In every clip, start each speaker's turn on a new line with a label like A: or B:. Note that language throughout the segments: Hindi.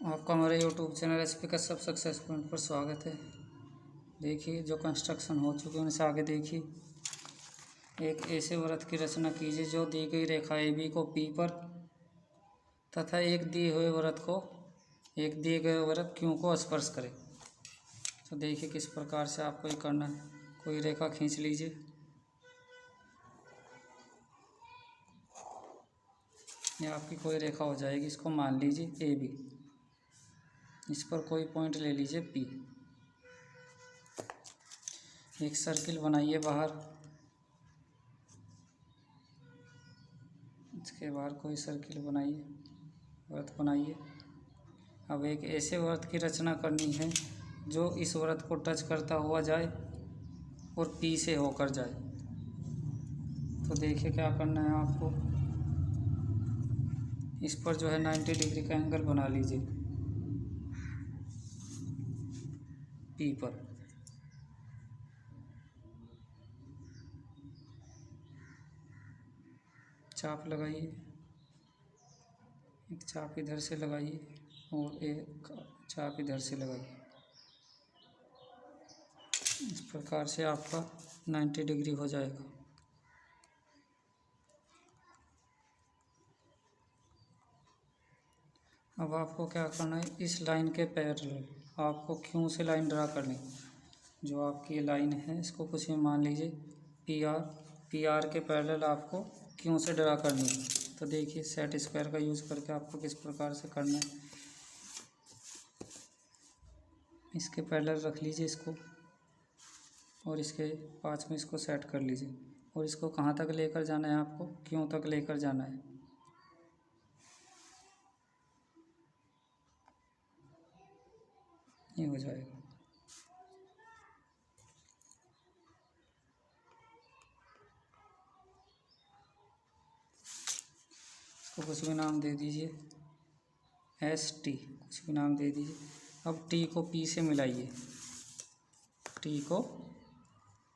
A: आपका हमारे यूट्यूब चैनल एचपी का सब सक्सेस पॉइंट पर स्वागत है। देखिए जो कंस्ट्रक्शन हो चुके हैं उनसे आगे देखिए। एक ऐसे वृत्त की रचना कीजिए जो दी गई रेखा ए बी को पी पर तथा एक दिए गए वृत्त क्यू को स्पर्श करे। तो देखिए किस प्रकार से आपको ये करना है। कोई रेखा खींच लीजिए। ये आपकी कोई रेखा हो जाएगी। इसको मान लीजिए ए बी। इस पर कोई पॉइंट ले लीजिए पी। एक सर्किल बनाइए बाहर। इसके बाहर कोई सर्किल बनाइए, वृत्त बनाइए। अब एक ऐसे वृत्त की रचना करनी है जो इस वृत्त को टच करता हुआ जाए और पी से होकर जाए। तो देखिए क्या करना है आपको। इस पर जो है 90 डिग्री का एंगल बना लीजिए पी पर। चाप लगाइए, एक चाप इधर से लगाइए और एक चाप इधर से लगाइए। इस प्रकार से आपका 90 डिग्री हो जाएगा। अब आपको क्या करना है, इस लाइन के पैरेलल आपको क्यों से लाइन ड्रा करनी। जो आपकी ये लाइन है इसको कुछ भी मान लीजिए पी आर के पैरेलल आपको क्यों से ड्रा करनी है। तो देखिए सेट स्क्वायर का यूज़ करके आपको किस प्रकार से करना है। इसके पैरेलल रख लीजिए इसको और इसके पास में इसको सेट कर लीजिए और इसको कहाँ तक लेकर जाना है, आपको क्यों तक लेकर जाना है। ये हो जाएगा। इसको कुछ भी नाम दे दीजिए, एस टी कुछ भी नाम दे दीजिए। अब टी को पी से मिलाइए, टी को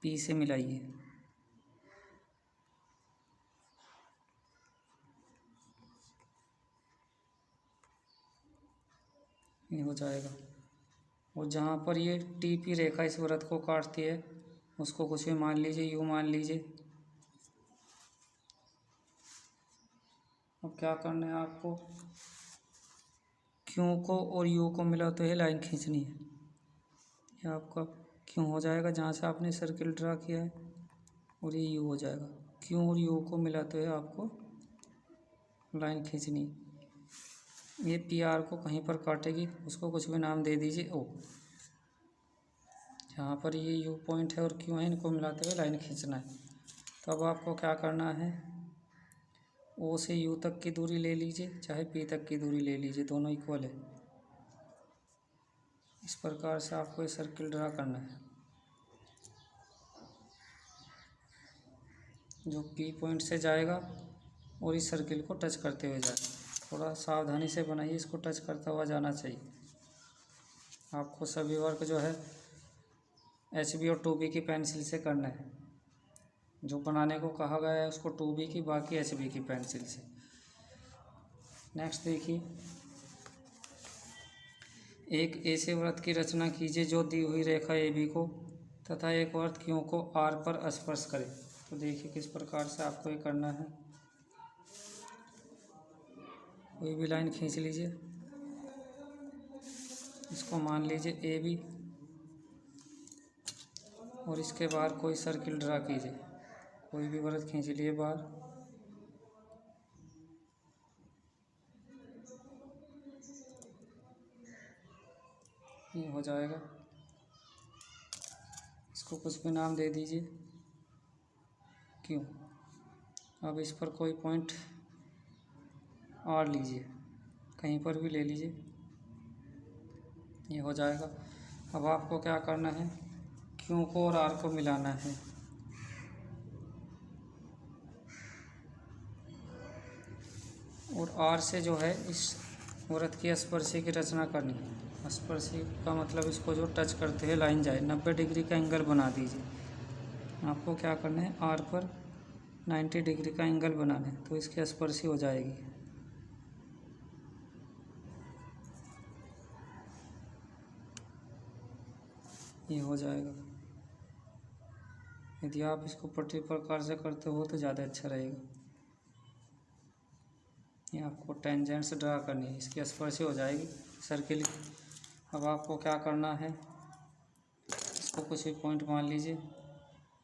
A: पी से मिलाइए। ये हो जाएगा। और जहाँ पर ये टी पी रेखा इस वृत्त को काटती है उसको कुछ भी मान लीजिए, यू मान लीजिए। अब क्या करना है आपको, क्यू को और यू को मिलाते हुए लाइन खींचनी है। ये आपका क्यू हो जाएगा जहाँ से आपने सर्किल ड्रा किया है और ये यू हो जाएगा। क्यू और यू को मिलाते हुए आपको लाइन खींचनी है। ये पी आर को कहीं पर काटेगी, उसको कुछ भी नाम दे दीजिए ओ। जहाँ पर ये यू पॉइंट है और क्यू है इनको मिलाते हुए लाइन खींचना है। तो अब आपको क्या करना है, ओ से यू तक की दूरी ले लीजिए, चाहे पी तक की दूरी ले लीजिए, दोनों इक्वल है। इस प्रकार से आपको ये सर्किल ड्रा करना है जो पी पॉइंट से जाएगा और इस सर्किल को टच करते हुए जाए। थोड़ा सावधानी से बनाइए, इसको टच करता हुआ जाना चाहिए। आपको सभी वर्क जो है HB और 2B की पेंसिल से करना है। जो बनाने को कहा गया है उसको 2B की, बाकी HB की पेंसिल से। नेक्स्ट देखिए, एक ऐसे वृत्त की रचना कीजिए जो दी हुई रेखा AB को तथा एक वृत्त Q को R पर स्पर्श करे। तो देखिए किस प्रकार से आपको ये करना है। कोई भी लाइन खींच लीजिए, इसको मान लीजिए AB और इसके बाहर कोई सर्किल ड्रा कीजिए। कोई भी वृत्त खींच लिए बाहर। ये हो जाएगा। इसको कुछ भी नाम दे दीजिए क्यों। अब इस पर कोई पॉइंट आर लीजिए, कहीं पर भी ले लीजिए। ये हो जाएगा। अब आपको क्या करना है, क्यू को और आर को मिलाना है। और आर से जो है इस वृत्त की स्पर्शी की रचना करनी है। स्पर्शी का मतलब इसको जो टच करते हुए लाइन जाए। 90 डिग्री का एंगल बना दीजिए। आपको क्या करना है, आर पर 90 डिग्री का एंगल बनाना है तो इसकी स्पर्शी हो जाएगी। ये हो जाएगा। यदि आप इसको पटरी प्रकार से करते हो तो ज़्यादा अच्छा रहेगा। ये आपको टेंजेंट्स ड्रा करनी है, इसकी स्पर्शी हो जाएगी सर्किल। अब आपको क्या करना है, इसको कुछ भी पॉइंट मान लीजिए,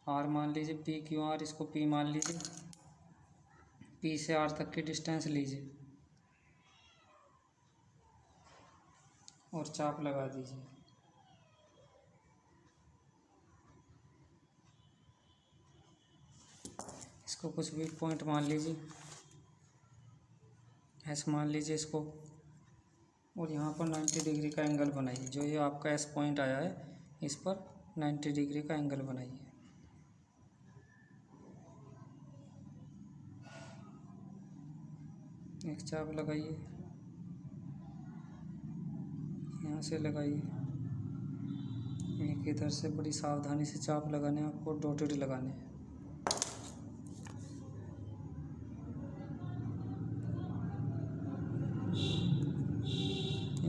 A: आर मान लीजिए, पी क्यू आर, इसको पी मान लीजिए। पी से आर तक की डिस्टेंस लीजिए और चाप लगा दीजिए। इसको कुछ भी पॉइंट मान लीजिए, एस मान लीजिए इसको, और यहाँ पर 90 डिग्री का एंगल बनाइए। जो ये आपका एस पॉइंट आया है इस पर 90 डिग्री का एंगल बनाइए। एक चाप लगाइए, यहाँ से लगाइए, एक इधर से बड़ी सावधानी से चाप लगाने, आपको डॉटेड लगाने हैं।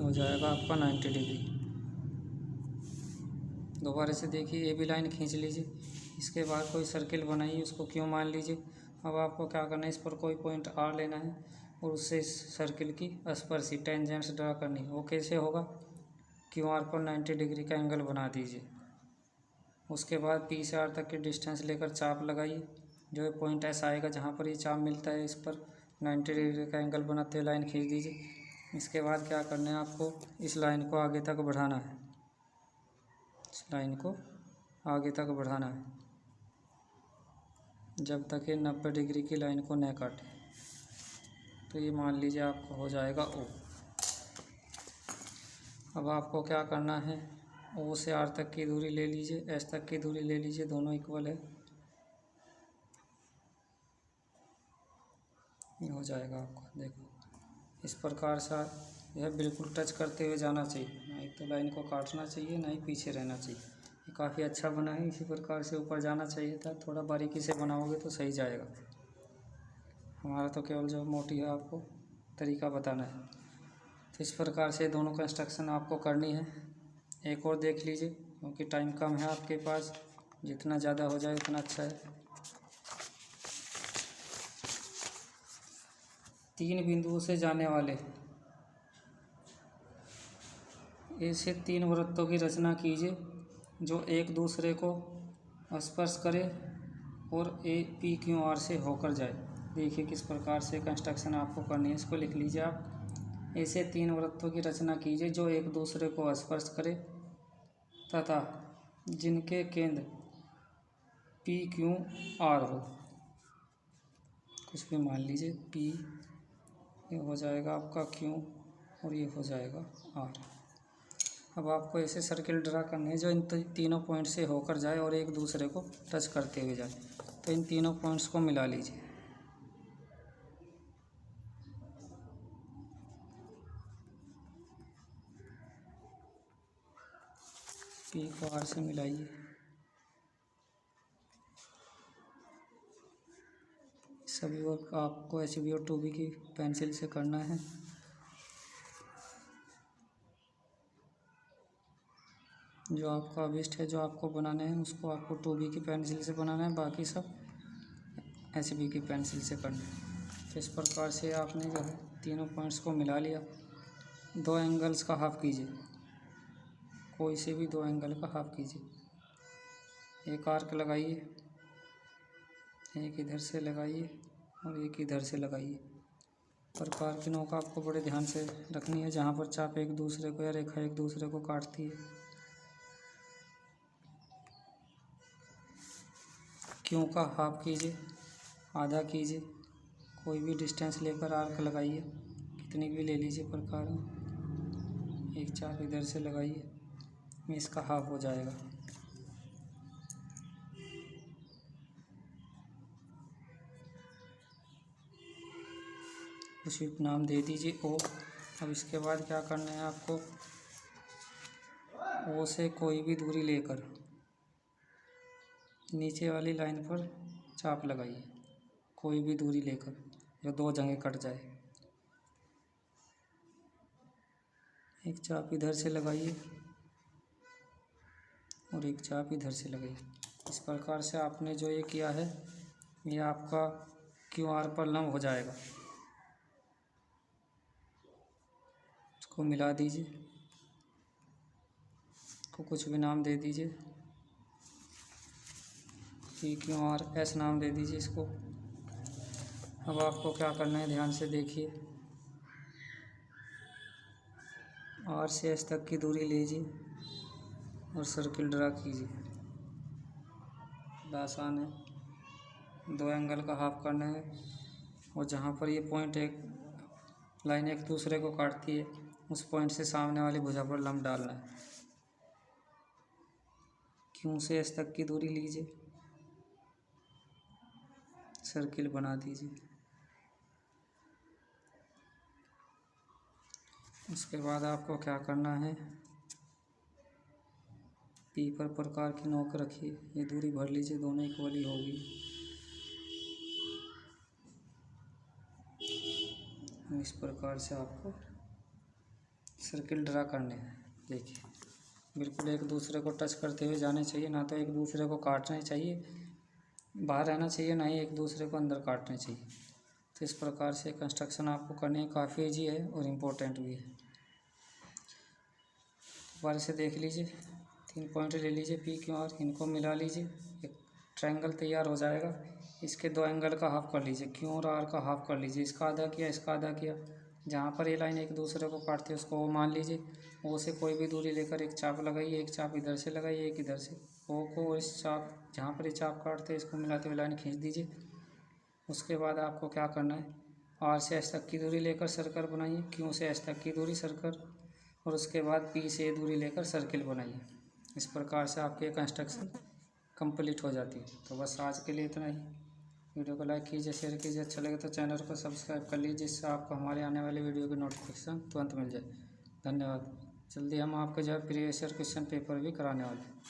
A: हो जाएगा आपका 90 डिग्री। दोबारा से देखिए, ये भी लाइन खींच लीजिए। इसके बाद कोई सर्किल बनाइए, उसको क्यों मान लीजिए। अब आपको क्या करना है, इस पर कोई पॉइंट आर लेना है और उससे इस सर्किल की स्पर्शी टेंजेंट्स ड्रा करनी है। वो कैसे होगा, क्यू आर पर 90 डिग्री का एंगल बना दीजिए। उसके बाद पी से आर तक की डिस्टेंस लेकर चाप लगाइए। जो ये पॉइंट ऐसा आएगा जहाँ पर ये चाप मिलता है, इस पर 90 डिग्री का एंगल बनाते हुए लाइन खींच दीजिए। इसके बाद क्या करना है, आपको इस लाइन को आगे तक बढ़ाना है। इस लाइन को आगे तक बढ़ाना है जब तक ये 90 डिग्री की लाइन को न काटे। तो ये मान लीजिए आपको हो जाएगा ओ। अब आपको क्या करना है, ओ से आर तक की दूरी ले लीजिए, एस तक की दूरी ले लीजिए, दोनों इक्वल है। ये हो जाएगा आपको, देखो इस प्रकार से यह बिल्कुल टच करते हुए जाना चाहिए, ना ही तो लाइन को काटना चाहिए, ना ही पीछे रहना चाहिए। ये काफ़ी अच्छा बना है, इसी प्रकार से ऊपर जाना चाहिए था। थोड़ा बारीकी से बनाओगे तो सही जाएगा। हमारा तो केवल जो मोटी है आपको तरीका बताना है। तो इस प्रकार से दोनों कंस्ट्रक्शन आपको करनी है। एक और देख लीजिए, क्योंकि टाइम कम है आपके पास, जितना ज़्यादा हो जाए उतना अच्छा है। 3 बिंदुओं से जाने वाले ऐसे 3 वृत्तों की रचना कीजिए जो एक दूसरे को स्पर्श करे और ए पी क्यू आर से होकर जाए। देखिए किस प्रकार से कंस्ट्रक्शन आपको करनी है, इसको लिख लीजिए आप। ऐसे 3 वृत्तों की रचना कीजिए जो एक दूसरे को स्पर्श करे तथा जिनके केंद्र पी क्यू आर हो। कुछ भी मान लीजिए, पी ये हो जाएगा आपका क्यू और ये हो जाएगा आर। अब आपको ऐसे सर्किल ड्रा करने हैं जो इन तीनों पॉइंट से होकर जाए और एक दूसरे को टच करते हुए जाए। तो इन तीनों पॉइंट्स को मिला लीजिए। पी को आर से मिलाइए। सभी वर्क आपको HB और 2B की पेंसिल से करना है। जो आपका अभिष्ट है, जो आपको बनाना है, उसको आपको 2B की पेंसिल से बनाना है, बाकी सब HB की पेंसिल से करना है। तो इस प्रकार से आपने जो है तीनों पॉइंट्स को मिला लिया। 2 एंगल्स का हाफ कीजिए, कोई से भी 2 एंगल का हाफ कीजिए। एक आर्क लगाइए, एक इधर से लगाइए और एक इधर से लगाइए। प्रकार की नोक आपको बड़े ध्यान से रखनी है, जहाँ पर चाप एक दूसरे को या रेखा एक दूसरे को काटती है। क्यों का हाफ कीजिए, आधा कीजिए, कोई भी डिस्टेंस लेकर आर्क लगाइए, कितनी भी ले लीजिए प्रकार में। एक चाप इधर से लगाइए, इसका हाफ हो जाएगा। उसी नाम दे दीजिए ओ। अब इसके बाद क्या करना है आपको, ओ से कोई भी दूरी लेकर नीचे वाली लाइन पर चाप लगाइए, कोई भी दूरी लेकर जो 2 जगह कट जाए। एक चाप इधर से लगाइए, और एक चाप इधर से लगाई। इस प्रकार से आपने जो ये किया है ये आपका QR पर लंब हो जाएगा। इसको मिला दीजिए, को कुछ भी नाम दे दीजिए, PQRS नाम दे दीजिए इसको। अब आपको क्या करना है ध्यान से देखिए, R से S तक की दूरी लीजिए और सर्किल ड्रा कीजिए। बड़ा आसान है। 2 एंगल का हाफ करना है और जहाँ पर ये पॉइंट एक लाइन एक दूसरे को काटती है उस पॉइंट से सामने वाली भुजा पर लंब डालना है। Q से S तक की दूरी लीजिए, सर्किल बना दीजिए। उसके बाद आपको क्या करना है, P पर प्रकार की नोक रखिए, ये दूरी भर लीजिए, दोनों इक्वली होगी। इस प्रकार से आपको सर्किल ड्रा करने हैं। देखिए बिल्कुल एक दूसरे को टच करते हुए जाने चाहिए, ना तो एक दूसरे को काटने चाहिए, बाहर रहना चाहिए, ना ही एक दूसरे को अंदर काटने चाहिए। तो इस प्रकार से कंस्ट्रक्शन आपको करने काफ़ी ईजी है और इम्पोर्टेंट भी है। दोबारा से देख लीजिए, 3 पॉइंट ले लीजिए PQR, इनको मिला लीजिए, एक ट्रायंगल तैयार हो जाएगा। इसके 2 एंगल का हाफ कर लीजिए, Q और R का हाफ कर लीजिए, इसका आधा किया, इसका आधा किया। जहाँ पर ये लाइन एक दूसरे को काटती है उसको O मान लीजिए। O से कोई भी दूरी लेकर एक चाप लगाइए, एक चाप इधर से लगाइए, एक इधर से। O को इस चाप जहाँ पर ये चाप काटते हैं इसको मिलाते हुए लाइन खींच दीजिए। उसके बाद आपको क्या करना है, R से S तक की दूरी लेकर सर्कल बनाइए, Q से S तक की दूरी सर्कल, और उसके बाद P से दूरी लेकर सर्किल बनाइए। इस प्रकार से आपकी कंस्ट्रक्शन कंप्लीट हो जाती है। तो बस आज के लिए इतना ही। वीडियो को लाइक कीजिए, शेयर कीजिए, अच्छा लगे तो चैनल को सब्सक्राइब कर लीजिए, जिससे आपको हमारे आने वाले वीडियो की नोटिफिकेशन तुरंत मिल जाए। धन्यवाद। जल्दी हम आपके जो है प्रीवियस ईयर क्वेश्चन पेपर भी कराने वाले हैं।